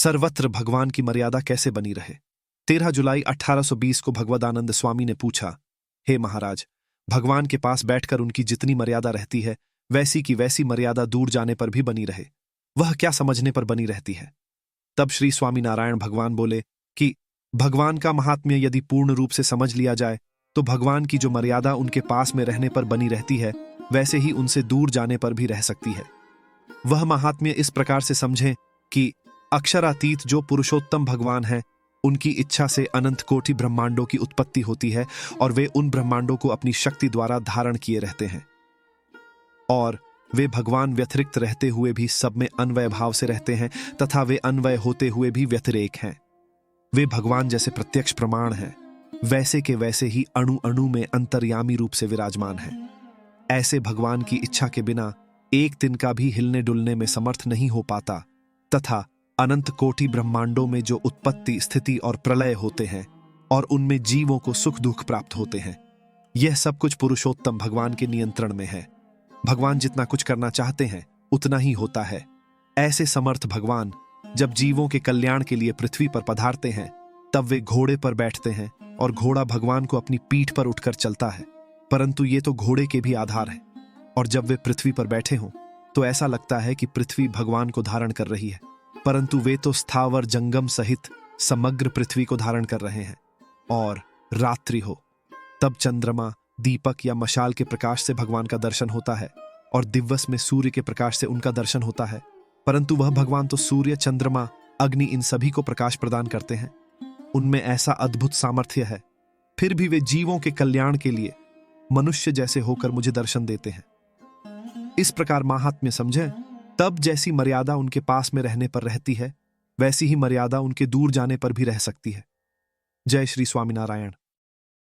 सर्वत्र भगवान की मर्यादा कैसे बनी रहे। 13 जुलाई 1820 को भगवदानंद स्वामी ने पूछा, हे महाराज, भगवान के पास बैठकर उनकी जितनी मर्यादा रहती है वैसी की वैसी मर्यादा दूर जाने पर भी बनी रहे, वह क्या समझने पर बनी रहती है। तब श्री स्वामीनारायण भगवान बोले कि भगवान का महात्म्य यदि पूर्ण रूप से समझ लिया जाए तो भगवान की जो मर्यादा उनके पास में रहने पर बनी रहती है वैसे ही उनसे दूर जाने पर भी रह सकती है। वह महात्म्य इस प्रकार से समझें कि अक्षरातीत जो पुरुषोत्तम भगवान हैं, उनकी इच्छा से अनंत कोटि ब्रह्मांडों की उत्पत्ति होती है और वे उन ब्रह्मांडों को अपनी शक्ति द्वारा धारण किए रहते हैं, और वे भगवान व्यतिरिक्त रहते हुए भी सब में अन्वय भाव से रहते हैं तथा वे अन्वय होते हुए भी व्यतिरेक हैं। वे भगवान जैसे प्रत्यक्ष प्रमाण हैं, वैसे के वैसे ही अणु अणु में अंतर्यामी रूप से विराजमान हैं। ऐसे भगवान की इच्छा के बिना एक दिन का भी हिलने डुलने में समर्थ नहीं हो पाता तथा अनंत कोटि ब्रह्मांडों में जो उत्पत्ति, स्थिति और प्रलय होते हैं और उनमें जीवों को सुख दुख प्राप्त होते हैं, यह सब कुछ पुरुषोत्तम भगवान के नियंत्रण में है। भगवान जितना कुछ करना चाहते हैं उतना ही होता है। ऐसे समर्थ भगवान जब जीवों के कल्याण के लिए पृथ्वी पर पधारते हैं तब वे घोड़े पर बैठते हैं और घोड़ा भगवान को अपनी पीठ पर उठकर चलता है, परंतु ये तो घोड़े के भी आधार है। और जब वे पृथ्वी पर बैठे हों तो ऐसा लगता है कि पृथ्वी भगवान को धारण कर रही है, परंतु वे तो स्थावर जंगम सहित समग्र पृथ्वी को धारण कर रहे हैं। और रात्रि हो तब चंद्रमा, दीपक या मशाल के प्रकाश से भगवान का दर्शन होता है और दिवस में सूर्य के प्रकाश से उनका दर्शन होता है, परंतु वह भगवान तो सूर्य, चंद्रमा, अग्नि इन सभी को प्रकाश प्रदान करते हैं। उनमें ऐसा अद्भुत सामर्थ्य है, फिर भी वे जीवों के कल्याण के लिए मनुष्य जैसे होकर मुझे दर्शन देते हैं। इस प्रकार महात्म्य समझें, तब जैसी मर्यादा उनके पास में रहने पर रहती है वैसी ही मर्यादा उनके दूर जाने पर भी रह सकती है। जय श्री स्वामीनारायण।